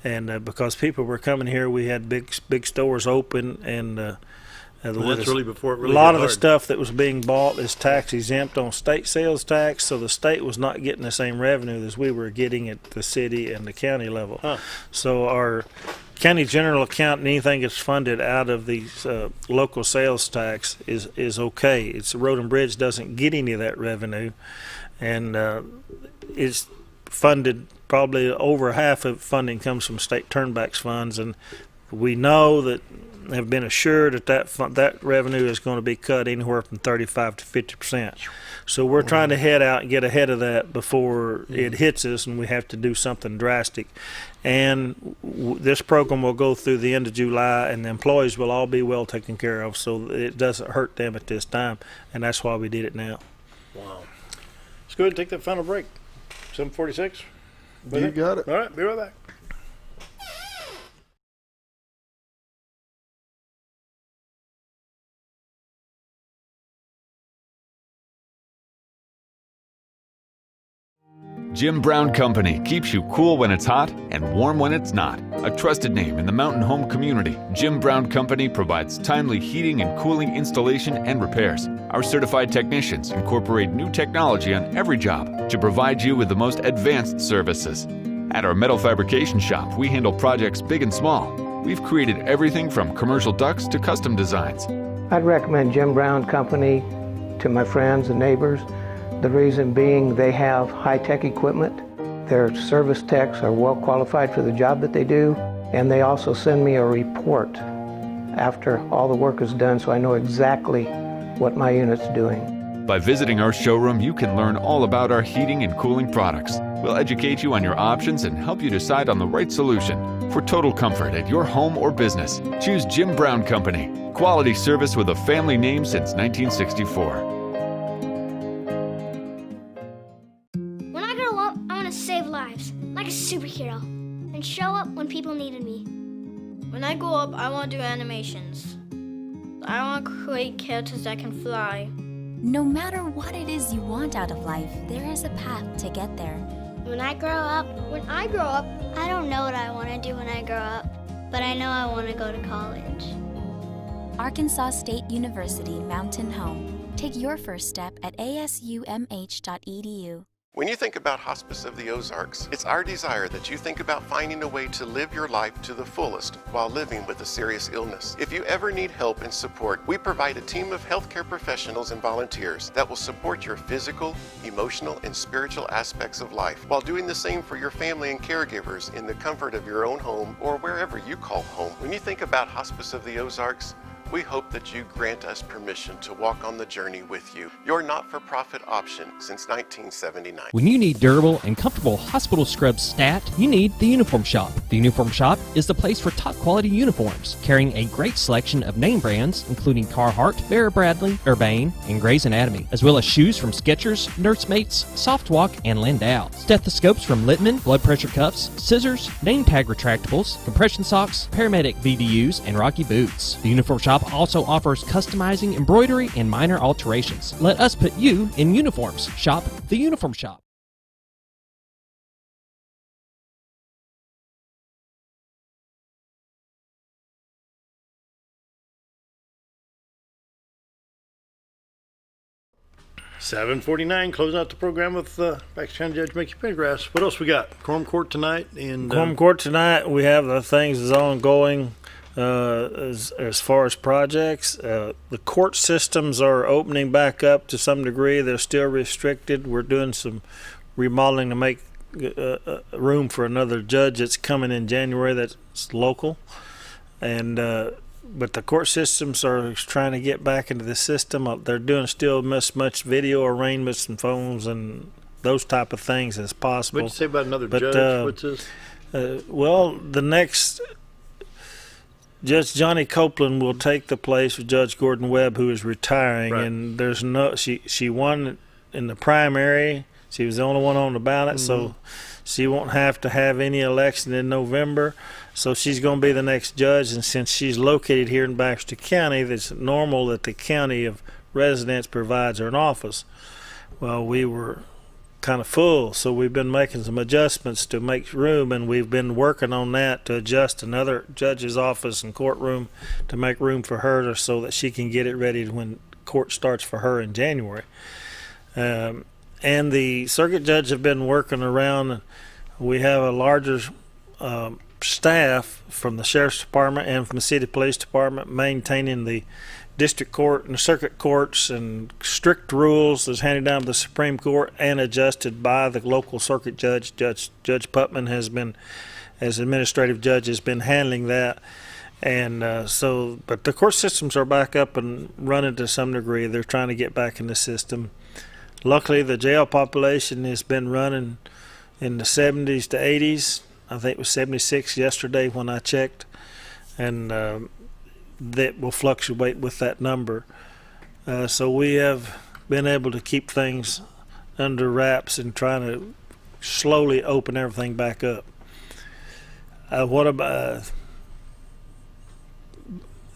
And because people were coming here, we had big stores open, and that's really before it really a lot got of the hard. stuff that was being bought is tax exempt on state sales tax, so the state was not getting the same revenue as we were getting at the city and the county level. So our county general account and anything that's funded out of these local sales tax is okay. It's Road and Bridge doesn't get any of that revenue, and it's funded. Probably over half of funding comes from state turnbacks funds, and we know that have been assured that revenue is going to be cut anywhere from 35 to 50%. So we're trying to head out and get ahead of that before it hits us, and we have to do something drastic. And this program will go through the end of July, and the employees will all be well taken care of, so it doesn't hurt them at this time, and that's why we did it now. Wow. Let's go ahead and take that final break. 7:46. You got it. All right, be right back. Jim Brown Company keeps you cool when it's hot and warm when it's not. A trusted name in the mountain home community, Jim Brown Company provides timely heating and cooling installation and repairs. Our certified technicians incorporate new technology on every job to provide you with the most advanced services. At our metal fabrication shop, we handle projects big and small. We've created everything from commercial ducts to custom designs. I'd recommend Jim Brown Company to my friends and neighbors. The reason being they have high-tech equipment. Their service techs are well qualified for the job that they do, and they also send me a report after all the work is done, so I know exactly what my unit's doing. By visiting our showroom, you can learn all about our heating and cooling products. We'll educate you on your options and help you decide on the right solution. For total comfort at your home or business, choose Jim Brown Company. Quality service with a family name since 1964. Save lives, like a superhero, and show up when people needed me. When I grow up, I want to do animations. I want to create characters that can fly. No matter what it is you want out of life, there is a path to get there. When I grow up, I don't know what I want to do when I grow up, but I know I want to go to college. Arkansas State University Mountain Home. Take your first step at asumh.edu. When you think about Hospice of the Ozarks, it's our desire that you think about finding a way to live your life to the fullest while living with a serious illness. If you ever need help and support, we provide a team of healthcare professionals and volunteers that will support your physical, emotional, and spiritual aspects of life while doing the same for your family and caregivers in the comfort of your own home or wherever you call home. When you think about Hospice of the Ozarks, we hope that you grant us permission to walk on the journey with you. Your not-for-profit option since 1979. When you need durable and comfortable hospital scrubs stat, you need the Uniform Shop. The Uniform Shop is the place for top-quality uniforms, carrying a great selection of name brands, including Carhartt, Bear Bradley, Urbane, and Grey's Anatomy, as well as shoes from Skechers, Nursemates, Softwalk, and Landau, stethoscopes from Littman, blood pressure cuffs, scissors, name tag retractables, compression socks, paramedic VDUs, and Rocky boots. The Uniform Shop also offers customizing, embroidery, and minor alterations. Let us put you in uniforms. Shop the Uniform Shop. 7:49, closing out the program with Baxter County Judge Mickey Pendergrass. What else we got? Quorum court tonight. And Quorum court tonight, we have the things that's ongoing as far as projects. The court systems are opening back up to some degree. They're still restricted. We're doing some remodeling to make room for another judge that's coming in January that's local. And but the court systems are trying to get back into the system. They're doing still much video arraignments and phones and those type of things as possible. What'd you say about another judge? What's this? Well, the next Judge Johnny Copeland will take the place of Judge Gordon Webb, who is retiring. Right. And there's no she won in the primary. She was the only one on the ballot, so she won't have to have any election in November. So she's going to be the next judge, and since she's located here in Baxter County, it's normal that the county of residence provides her an office. Well, we were kind of full, so we've been making some adjustments to make room, and we've been working on that to adjust another judge's office and courtroom to make room for her so that she can get it ready when court starts for her in January. And the circuit judge have been working around. We have a larger staff from the sheriff's department and from the city police department maintaining the district court and circuit courts, and strict rules is handed down to the Supreme Court and adjusted by the local circuit judge. Judge Putman has been, as administrative judge, has been handling that. And but the court systems are back up and running to some degree. They're trying to get back in the system. Luckily, the jail population has been running in the 70s to 80s. I think it was 76 yesterday when I checked, and that will fluctuate with that number. So we have been able to keep things under wraps and trying to slowly open everything back up. What about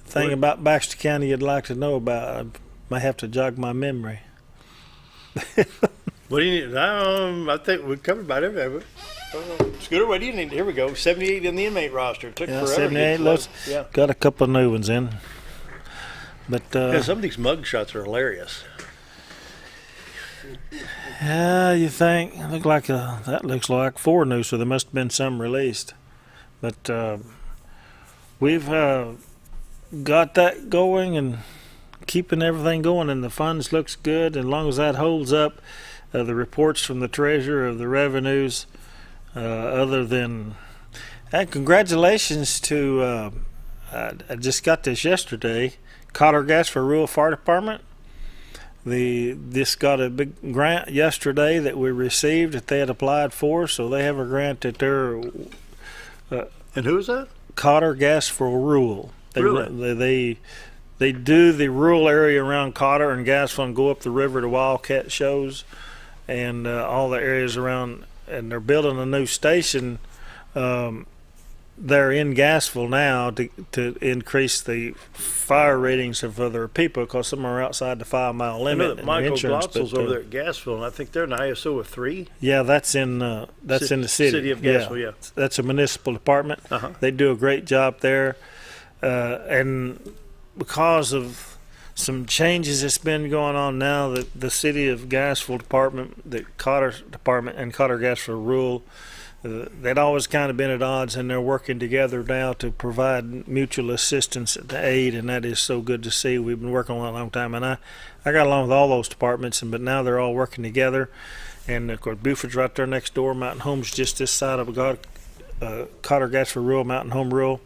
thing about Baxter County you'd like to know about? I might have to jog my memory. What do you need? I think we covered about everything. Scooter, what do you need? Here we go. 78 in the inmate roster. It took forever. 78. Got a couple of new ones in. But some of these mug shots are hilarious. You think? That looks like 4 new, so there must have been some released. But we've got that going and keeping everything going, and the funds looks good. As long as that holds up, the reports from the treasurer of the revenues, other than, and congratulations to, I just got this yesterday, Cotter Gas for Rural Fire Department. This got a big grant yesterday that we received that they had applied for, so they have a grant that they're. And who is that? Cotter Gas for Rural. Really? They do the rural area around Cotter and Gassville and go up the river to Wildcat shows and all the areas around, and they're building a new station there in Gassville now to increase the fire ratings of other people, because some are outside the 5-mile limit. I know that Michael Glotzel's over there at Gassville, and I think they're an ISO of 3. Yeah, that's in the city. City of Gassville, yeah. That's a municipal department. They do a great job there, and because of some changes that's been going on now, that the city of Gassville department, the Cotter department, and Cotter Gassville Rural, they'd always kind of been at odds, and they're working together now to provide mutual assistance and aid, and that is so good to see. We've been working on it a long time, and I got along with all those departments, but now they're all working together. And of course, Buford's right there next door. Mountain Home's just this side of Cotter Gassville Rural, Mountain Home Rural.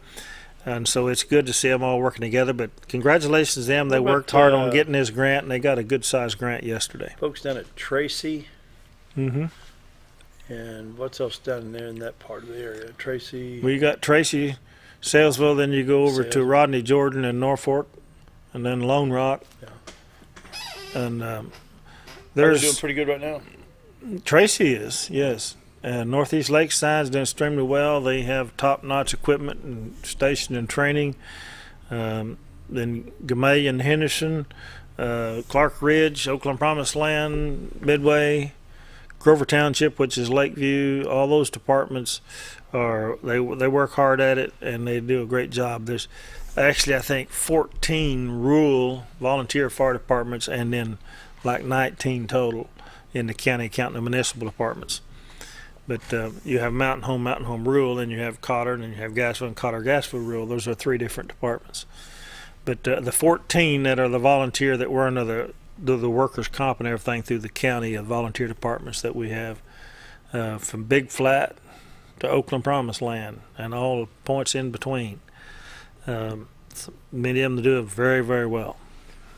And so it's good to see them all working together. But congratulations to them. They worked hard on getting this grant, and they got a good-sized grant yesterday. Folks down at Tracy. Mm-hmm. And what's else down there in that part of the area? Tracy. Well, you got Tracy, Salesville, then you go over to Rodney Jordan and Norfolk, and then Lone Rock. Yeah. And they're doing pretty good right now. Tracy is, yes. Northeast Lakeside's doing extremely well. They have top-notch equipment and station and training. Then Gamay and Henderson, Clark Ridge, Oakland Promised Land, Midway, Grover Township, which is Lakeview, all those departments they work hard at it, and they do a great job. There's actually, I think, 14 rural volunteer fire departments, and then like 19 total in the county, counting the municipal departments. But you have Mountain Home Rural, and you have Cotter, and then you have Gassville and Cotter-Gassville Rural. Those are 3 different departments. But the 14 that are the volunteer that were under the workers' comp and everything through the county of volunteer departments that we have, from Big Flat to Oakland Promised Land and all points in between. Many of them do it very, very well.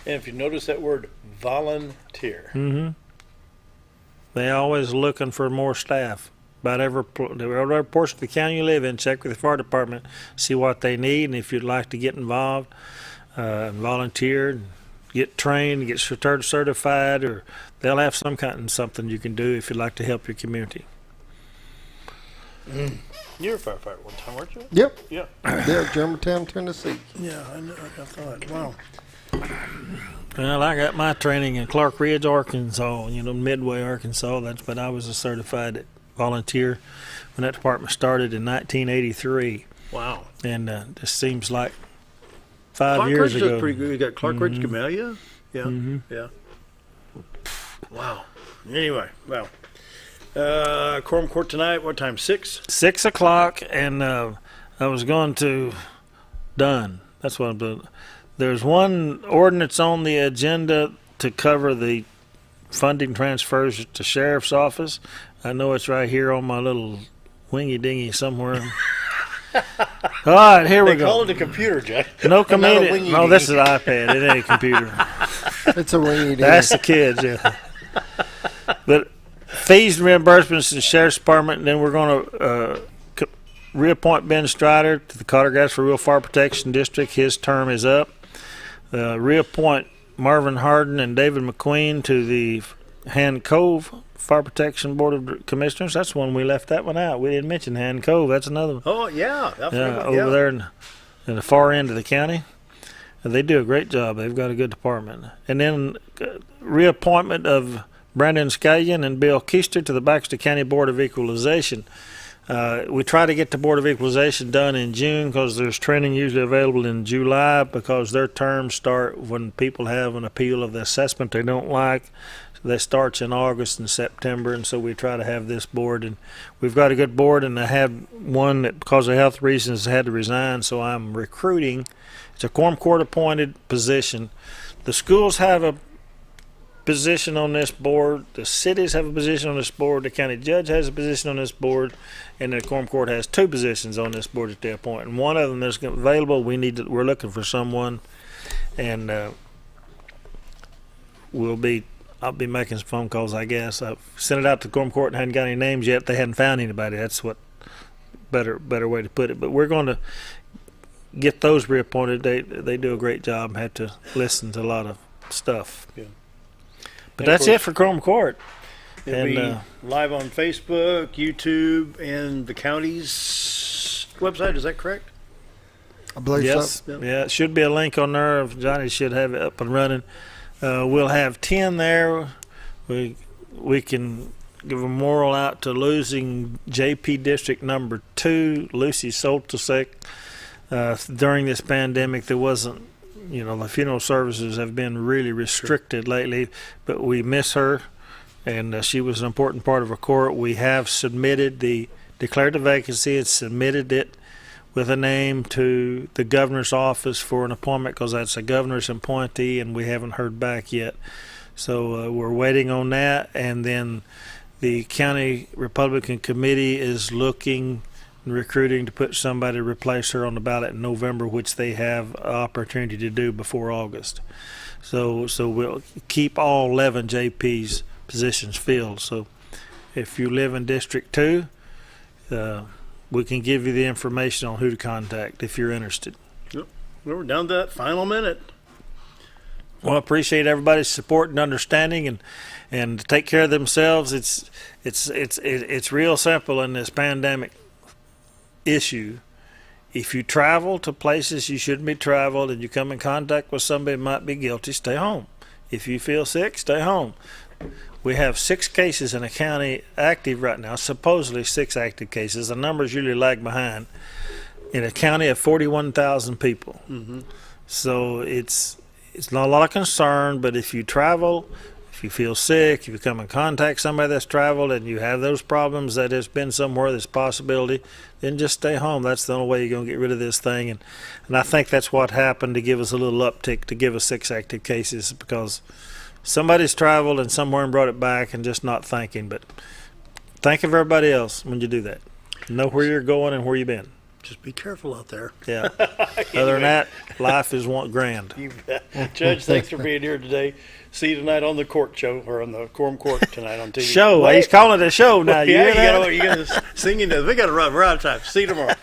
And if you notice that word volunteer. Mm-hmm. They're always looking for more staff. About every portion of the county you live in, check with the fire department, see what they need, and if you'd like to get involved and volunteer, and get trained, get certified, or they'll have something you can do if you'd like to help your community. You were a firefighter one time, weren't you? Yep. Yeah. There, Germantown, Tennessee. Yeah, I know. I thought, wow. Well, I got my training in Clark Ridge, Arkansas, Midway, Arkansas. But I was a certified volunteer when that department started in 1983. Wow. And just seems like 5 Clark years Ridge ago. is pretty good. You got Clark Ridge, Mm-hmm. Camellia? Yeah. Mm-hmm. Yeah. Wow. Anyway, well. Quorum court tonight, what time? 6? 6 o'clock, and I was going to done. That's what I'm doing. There's one ordinance on the agenda to cover the funding transfers to sheriff's office. I know it's right here on my little wingy dingy somewhere. All right, here we go. They call it a computer, Jack. No committee. No, this is an iPad. It ain't a computer. It's a wingy dingy. That's the kids, yeah. But fees and reimbursements to the sheriff's department, and then we're going to reappoint Ben Strider to the Cotter-Gassville Rural Fire Protection District. His term is up. Reappoint Marvin Harden and David McQueen to the Hand Cove Fire Protection Board of Commissioners. That's one we left that one out. We didn't mention Hand Cove. That's another one. Oh, yeah. Over there in the far end of the county. And they do a great job. They've got a good department. And then reappointment of Brandon Scallion and Bill Keister to the Baxter County Board of Equalization. We try to get the Board of Equalization done in June because there's training usually available in July because their terms start when people have an appeal of the assessment they don't like. So that starts in August and September, and so we try to have this board. And we've got a good board, and I had one that, because of health reasons, had to resign, so I'm recruiting. It's a quorum court appointed position. The schools have a position on this board, the cities have a position on this board, the county judge has a position on this board, and the quorum court has 2 positions on this board that they appoint. And one of them is available. We're looking for someone, and I'll be making some phone calls, I guess. I've sent it out to the quorum court and hadn't got any names yet. They hadn't found anybody. That's what better way to put it. But we're going to get those reappointed. They do a great job. Had to listen to a lot of stuff. Yeah. But that's it for quorum court. It'll be live on Facebook, YouTube, and the county's website. Is that correct? I believe yes. so. Yeah, it should be a link on there. Johnny should have it up and running. We'll have 10 there. We can give a memorial out to losing JP District number 2, Lucy Soltosek. During this pandemic, there wasn't, the funeral services have been really restricted lately, but we miss her, and she was an important part of our court. We have declared the vacancy and submitted it with a name to the governor's office for an appointment because that's a governor's appointee, and we haven't heard back yet. So we're waiting on that, and then the county Republican committee is looking and recruiting to put somebody to replace her on the ballot in November, which they have an opportunity to do before August. So we'll keep all 11 JP's positions filled. So if you live in District 2, we can give you the information on who to contact if you're interested. Yep. We're down to that final minute. Well, I appreciate everybody's support and understanding, and to take care of themselves. It's real simple in this pandemic issue. If you travel to places you shouldn't be traveled and you come in contact with somebody who might be guilty, stay home. If you feel sick, stay home. We have 6 cases in a county active right now, supposedly 6 active cases. The numbers usually lag behind. In a county of 41,000 people. Mm-hmm. So it's not a lot of concern, but if you travel, if If you feel sick, if you come in contact with somebody that's traveled and you have those problems, that has been somewhere, there's a possibility, then just stay home. That's the only way you're going to get rid of this thing. And I think that's what happened to give us a little uptick, to give us 6 active cases, because somebody's traveled and somewhere and brought it back and just not thinking. But think of everybody else when you do that. Know where you're going and where you've been. Just be careful out there. Yeah. Other than that, life is grand. You bet. Judge, thanks for being here today. See you tonight on the court show, or on the Quorum Court tonight on TV. Show. He's calling it a show now. Yeah, you got to sing into it. We got to run. We're out of time. See you tomorrow.